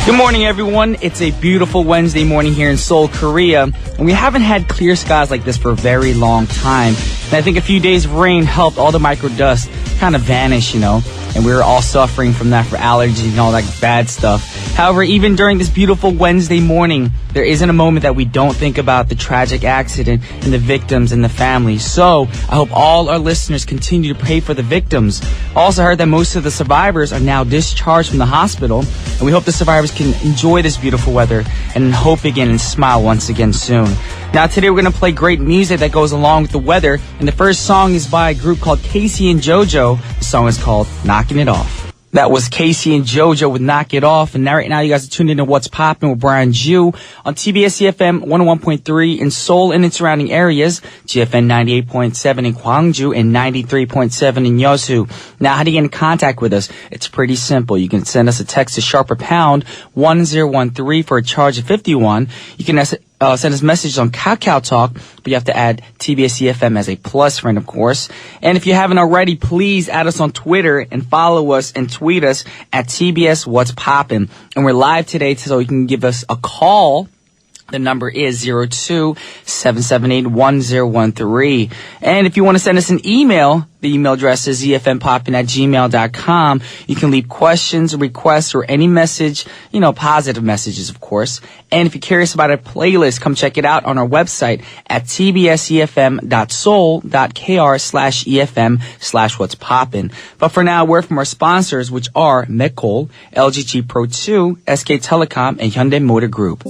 Good morning, everyone. It's a beautiful Wednesday morning here in Seoul, Korea, and we haven't had clear skies like this for a very long time. And I think a few days of rain helped all the microdust kind of vanish, and we were all suffering from that for allergies and all that bad stuff. However, even during this beautiful Wednesday morning, there isn't a moment that we don't think about the tragic accident and the victims and the families. So I hope all our listeners continue to pray for the victims. I also heard that most of the survivors are now discharged from the hospital, and we hope the survivors can enjoy this beautiful weather and hope again and smile once again soon. Now today we're going to play great music that goes along with the weather, and the first song is by a group called Casey and JoJo. The song is called Knocking It Off. That was Casey and JoJo with Knock It Off. And right now you guys are tuned into What's Poppin' with Brian Ju on TBS efm 101.3 in Seoul and its surrounding areas, GFN 98.7 in Gwangju and 93.7 in Yeosu. Now, how do you get in contact with us? It's pretty simple. You can send us a text to sharper pound 1013 for a charge of 51. You can send us messages on Kakao Talk, but you have to add TBS efm as a plus friend, of course. And if you haven't already, please add us on Twitter and follow us and tweet us at TBS What's Poppin'. And we're live today, so you can give us a call. The number is 02-778-1013. And if you want to send us an email, the email address is efmpoppin@gmail.com. You can leave questions, requests, or any message, positive messages, of course. And if you're curious about our playlist, come check it out on our website at tbsefm.soul.kr/efm/what's poppin'. But for now, a word from our sponsors, which are Mecol, LGG Pro 2, SK Telecom, and Hyundai Motor Group.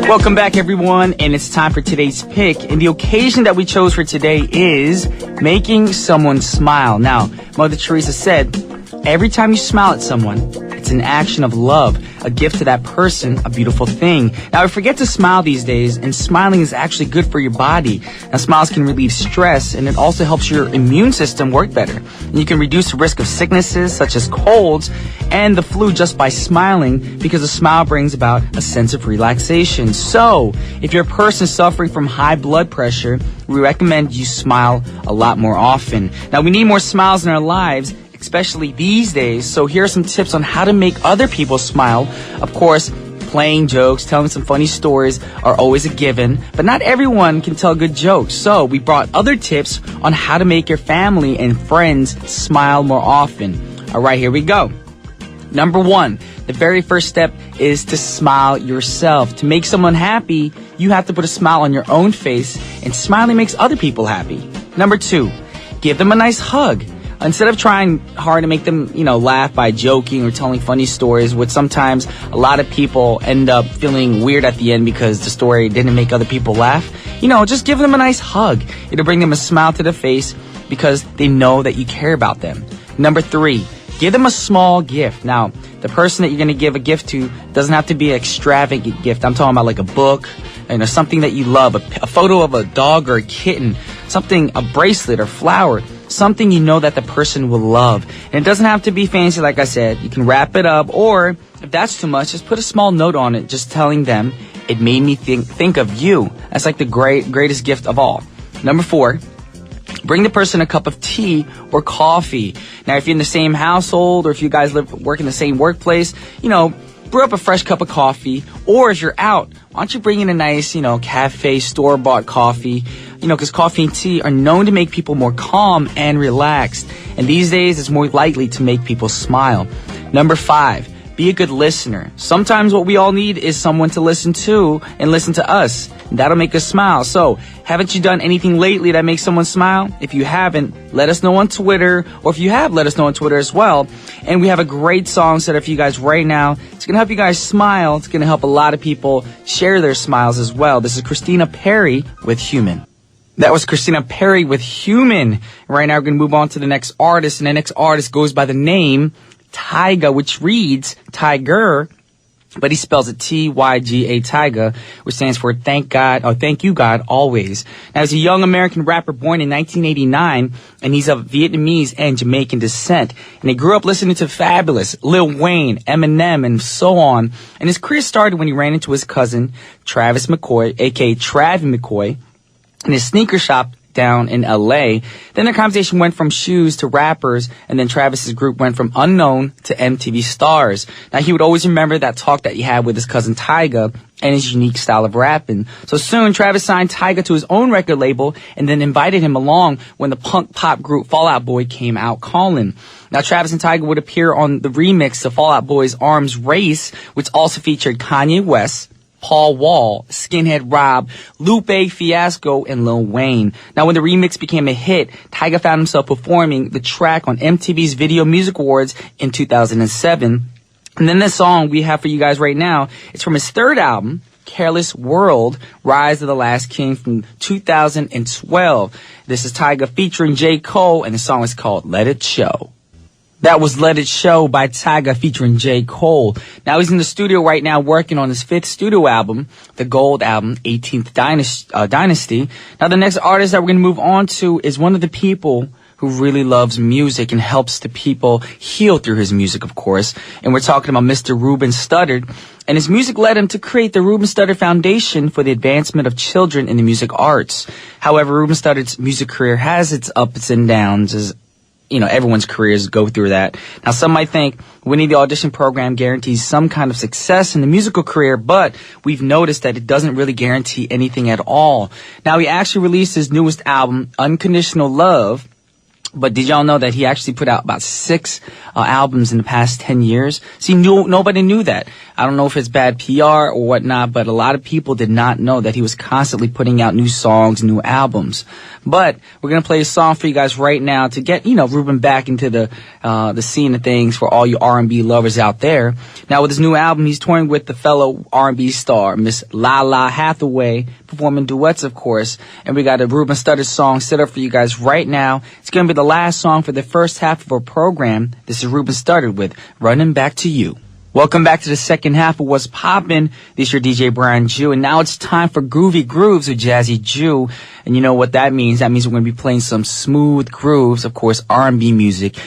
Welcome back, everyone, and it's time for today's pick. And the occasion that we chose for today is making someone smile. Now, Mother Teresa said, every time you smile at someone, it's an action of love, a gift to that person, a beautiful thing. Now, we forget to smile these days, and smiling is actually good for your body. Now, smiles can relieve stress, and it also helps your immune system work better. And you can reduce the risk of sicknesses such as colds and the flu just by smiling, because a smile brings about a sense of relaxation. So, if you're a person suffering from high blood pressure, we recommend you smile a lot more often. Now, we need more smiles in our lives, especially these days. So here are some tips on how to make other people smile. Of course, playing jokes, telling some funny stories are always a given, but not everyone can tell good jokes. So we brought other tips on how to make your family and friends smile more often. All right, here we go. Number 1, the very first step is to smile yourself. To make someone happy, you have to put a smile on your own face, and smiling makes other people happy. Number 2, give them a nice hug. Instead of trying hard to make them, laugh by joking or telling funny stories, which sometimes a lot of people end up feeling weird at the end because the story didn't make other people laugh, just give them a nice hug. It'll bring them a smile to the face because they know that you care about them. Number 3, give them a small gift. Now, the person that you're going to give a gift to doesn't have to be an extravagant gift. I'm talking about like a book, something that you love, a photo of a dog or a kitten, a bracelet or flower. Something that the person will love. And it doesn't have to be fancy, like I said. You can wrap it up, or if that's too much, just put a small note on it, just telling them, it made me think of you. That's like the greatest gift of all. Number 4, bring the person a cup of tea or coffee. Now, if you're in the same household, or if you guys work in the same workplace, brew up a fresh cup of coffee. Or if you're out, why don't you bring in a nice, cafe, store-bought coffee? Because coffee and tea are known to make people more calm and relaxed. And these days, it's more likely to make people smile. Number 5, be a good listener. Sometimes what we all need is someone to listen to and listen to us. That'll make us smile. So, haven't you done anything lately that makes someone smile? If you haven't, let us know on Twitter. Or if you have, let us know on Twitter as well. And we have a great song set up for you guys right now. It's going to help you guys smile. It's going to help a lot of people share their smiles as well. This is Christina Perri with Human. That was Christina Perri with Human. Right now, we're going to move on to the next artist. And the next artist goes by the name Tyga, which reads Tiger, but he spells it Tyga, Tyga, which stands for thank you God, always. Now, he's a young American rapper born in 1989, and he's of Vietnamese and Jamaican descent. And he grew up listening to Fabulous, Lil Wayne, Eminem, and so on. And his career started when he ran into his cousin, Travis McCoy, aka Travis McCoy, in his sneaker shop down in LA. Then the conversation went from shoes to rappers, and then Travis's group went from unknown to MTV stars. Now, he would always remember that talk that he had with his cousin Tyga and his unique style of rapping. So soon, Travis signed Tyga to his own record label and then invited him along when the punk pop group Fall Out Boy came out calling. Now, Travis and Tyga would appear on the remix to Fall Out Boy's Arms Race, which also featured Kanye West, Paul Wall, Skinhead Rob, Lupe Fiasco, and Lil Wayne. Now, when the remix became a hit, Tyga found himself performing the track on MTV's Video Music Awards in 2007. And then this song we have for you guys right now, it's from his third album, Careless World, Rise of the Last King from 2012. This is Tyga featuring J. Cole, and the song is called Let It Show. That was Let It Show by Tyga featuring J. Cole. Now he's in the studio right now working on his 5th studio album, the Gold album, 18th Dynasty. Now the next artist that we're going to move on to is one of the people who really loves music and helps the people heal through his music, of course. And we're talking about Mr. Ruben Studdard. And his music led him to create the Ruben Studdard Foundation for the advancement of children in the music arts. However, Ruben Studdard's music career has its ups and downs, as you know, everyone's careers go through that. Now, some might think winning the audition program guarantees some kind of success in the musical career, but we've noticed that it doesn't really guarantee anything at all. Now, he actually released his newest album, Unconditional Love, but did y'all know that he actually put out about 6 albums in the past 10 years? See, nobody knew that. I don't know if it's bad PR or whatnot, but a lot of people did not know that he was constantly putting out new songs, new albums. But we're going to play a song for you guys right now to get, Ruben back into the scene of things for all you R&B lovers out there. Now, with his new album, he's touring with the fellow R&B star, Miss Lala Hathaway, performing duets, of course. And we got a Ruben Studdard song set up for you guys right now. It's going to be the last song for the first half of our program. This is Ruben Studdard with Running Back to You. Welcome back to the second half of What's Poppin'. This is your DJ Brian Jew, and now it's time for Groovy Grooves with Jazzy Jew. And you know what that means? That means we're going to be playing some smooth grooves, of course, R&B music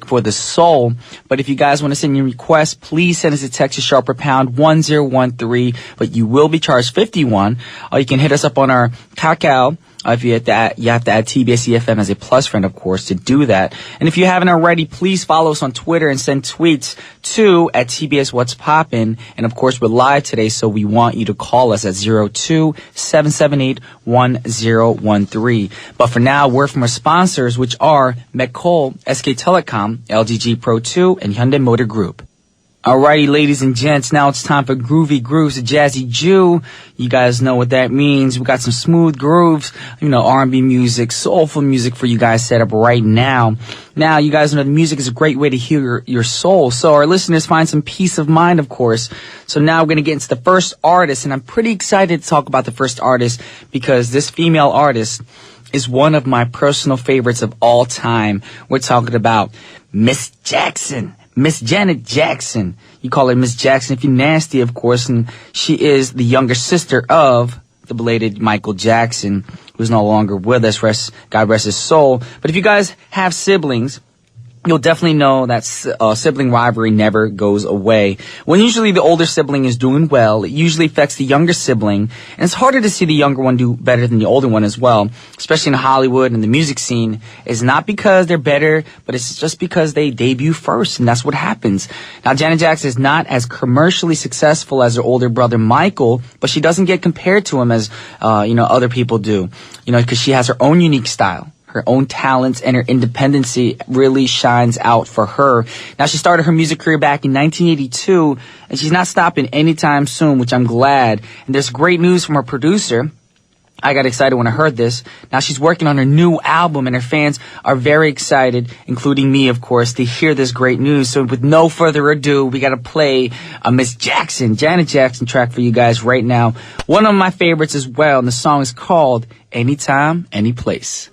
for the soul. But if you guys want to send your requests, please send us a text to sharper pound 1013, but you will be charged 51. Or you can hit us up on our Kakao. If you have to add TBS efm as a plus friend, of course, to do that. And if you haven't already, please follow us on Twitter and send tweets to @TBS What's Poppin'. And of course, we're live today, so we want you to call us at 02-778-1013. But for now, word from our sponsors, which are McCall, SK Telecom, LGG Pro 2, and Hyundai Motor Group. Alrighty, ladies and gents, now it's time for Groovy Grooves with Jazzy Jew. You guys know what that means. We got some smooth grooves, R&B music, soulful music for you guys set up right now. Now, you guys know the music is a great way to heal your soul. So our listeners find some peace of mind, of course. So now we're going to get into the first artist, and I'm pretty excited to talk about the first artist because this female artist is one of my personal favorites of all time. We're talking about Miss Jackson. Miss Janet Jackson. You call her Miss Jackson if you're nasty, of course, and she is the younger sister of the belated Michael Jackson, who's no longer with us. God rest his soul. But if you guys have siblings, you'll definitely know that sibling rivalry never goes away. When usually the older sibling is doing well, it usually affects the younger sibling, and it's harder to see the younger one do better than the older one as well, especially in Hollywood and the music scene. It's not because they're better, but it's just because they debut first, and that's what happens. Now, Janet Jackson is not as commercially successful as her older brother Michael, but she doesn't get compared to him as, other people do, because she has her own unique style. Her own talents and her independency really shines out for her. Now, she started her music career back in 1982, and she's not stopping anytime soon, which I'm glad. And there's great news from her producer. I got excited when I heard this. Now, she's working on her new album, and her fans are very excited, including me, of course, to hear this great news. So with no further ado, we got to play a Miss Jackson, Janet Jackson track for you guys right now. One of my favorites as well, and the song is called Anytime, Anyplace.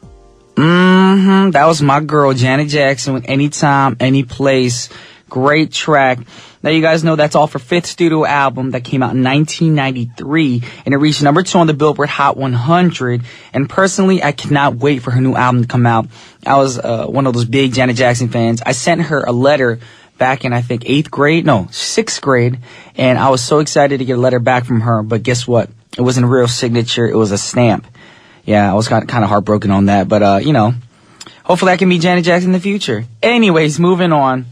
That was my girl, Janet Jackson, with Anytime, Anyplace. Great track. Now, you guys know that's off her 5th studio album that came out in 1993, and it reached number 2 on the Billboard Hot 100. And personally, I cannot wait for her new album to come out. I was one of those big Janet Jackson fans. I sent her a letter back in, I think, 6th grade, and I was so excited to get a letter back from her. But guess what? It wasn't a real signature. It was a stamp. Yeah, I was kind of heartbroken on that, but you know, hopefully I can meet Janet Jackson in the future. Anyways, moving on.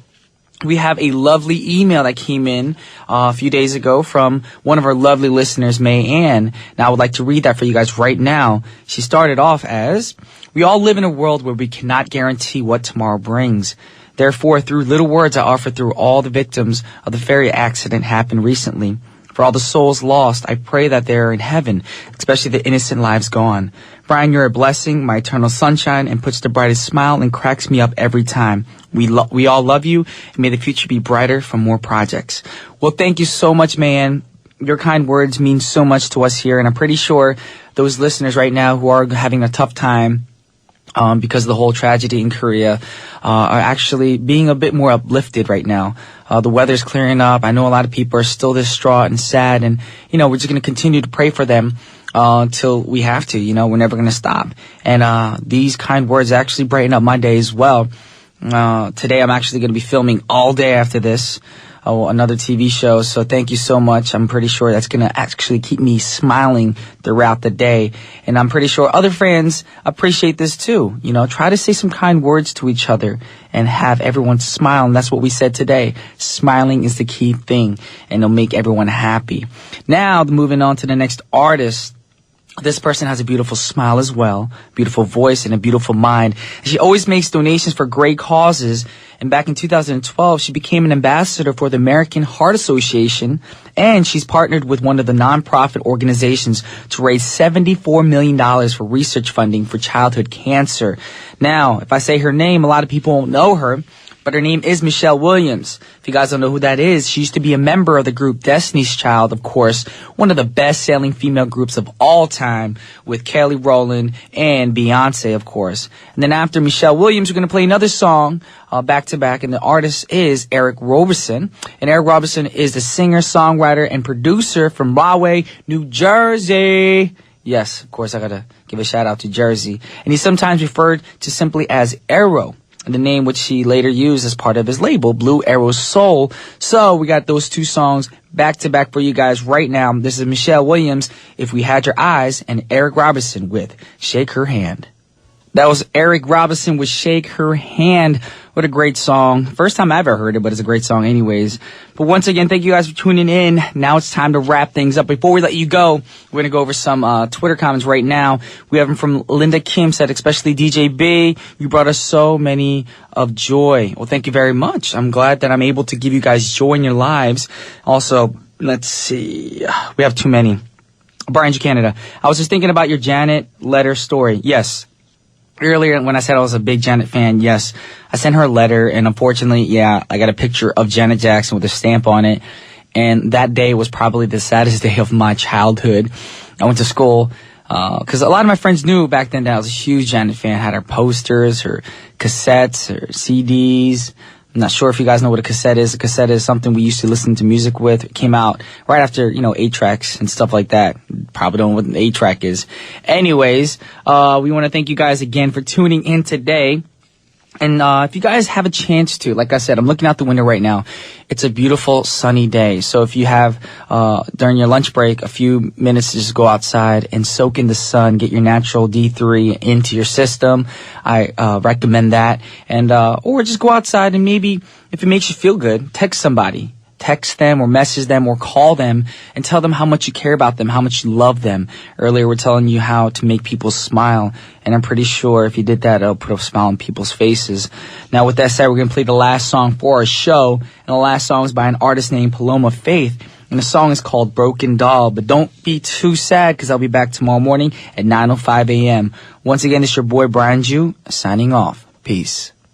We have a lovely email that came in a few days ago from one of our lovely listeners, May Ann. Now, I would like to read that for you guys right now. She started off as, we all live in a world where we cannot guarantee what tomorrow brings. Therefore, through little words I offer through all the victims of the ferry accident happened recently. For all the souls lost, I pray that they are in heaven, especially the innocent lives gone. Brian, you're a blessing, my eternal sunshine, and puts the brightest smile and cracks me up every time. We all love you, and may the future be brighter for more projects. Well, thank you so much, man. Your kind words mean so much to us here, and I'm pretty sure those listeners right now who are having a tough time because of the whole tragedy in Korea, are actually being a bit more uplifted right now. The weather's clearing up. I know a lot of people are still distraught and sad, and, you know, we're just going to continue to pray for them till we have to. You know, we're never going to stop. And these kind words actually brighten up my day as well. Today I'm actually going to be filming all day after this. Another TV show. So thank you so much. I'm pretty sure that's going to actually keep me smiling throughout the day. And I'm pretty sure other fans appreciate this too. You know, try to say some kind words to each other and have everyone smile. And that's what we said today. Smiling is the key thing, and it'll make everyone happy. Now, moving on to the next artist. This person has a beautiful smile as well, beautiful voice, and a beautiful mind. She always makes donations for great causes. And back in 2012, she became an ambassador for the American Heart Association, and she's partnered with one of the nonprofit organizations to raise $74 million for research funding for childhood cancer. Now, if I say her name, a lot of people won't know her, but her name is Michelle Williams. If you guys don't know who that is, she used to be a member of the group Destiny's Child, of course, one of the best-selling female groups of all time, with Kelly Rowland and Beyonce, of course. And then after Michelle Williams, we're going to play another song back-to-back, and the artist is Eric Roberson. And Eric Roberson is the singer, songwriter, and producer from Rahway, New Jersey. Yes, of course, I got to give a shout-out to Jersey. And he's sometimes referred to simply as Arrow, the name which he later used as part of his label, Blue Arrow Soul. So we got those two songs back to back for you guys right now. This is Michelle Williams, If We Had Your Eyes, and Eric Robinson with Shake Her Hand. That was Eric Robinson with Shake Her Hand. What a great song. First time I ever heard it, but it's a great song anyways. But once again, thank you guys for tuning in. Now it's time to wrap things up. Before we let you go, we're going to go over some Twitter comments right now. We have them from Linda Kim, said, especially DJ B, you brought us so many of joy. Well, thank you very much. I'm glad that I'm able to give you guys joy in your lives. Also, let's see. We have too many. Brian G. Canada, I was just thinking about your Janet letter story. Yes. Earlier, when I said I was a big Janet fan, yes, I sent her a letter, and unfortunately, yeah, I got a picture of Janet Jackson with a stamp on it, and that day was probably the saddest day of my childhood. I went to school, because a lot of my friends knew back then that I was a huge Janet fan, had her posters, her cassettes, her CDs. I'm not sure if you guys know what a cassette is. A cassette is something we used to listen to music with. It came out right after, 8-tracks and stuff like that. Probably don't know what an 8-track is. Anyways, we want to thank you guys again for tuning in today. And if you guys have a chance to, like I said, I'm looking out the window right now. It's a beautiful sunny day. So if you have, during your lunch break, a few minutes to just go outside and soak in the sun, get your natural D3 into your system, I recommend that. And or just go outside and maybe, if it makes you feel good, text somebody. Text them or message them or call them and tell them how much you care about them, how much you love them. Earlier, we're telling you how to make people smile, and I'm pretty sure if you did that, it'll put a smile on people's faces. Now, with that said, we're going to play the last song for our show, and the last song is by an artist named Paloma Faith, and the song is called Broken Doll. But don't be too sad, because I'll be back tomorrow morning at 9:05 a.m. Once again, it's your boy Brian Ju, signing off. Peace.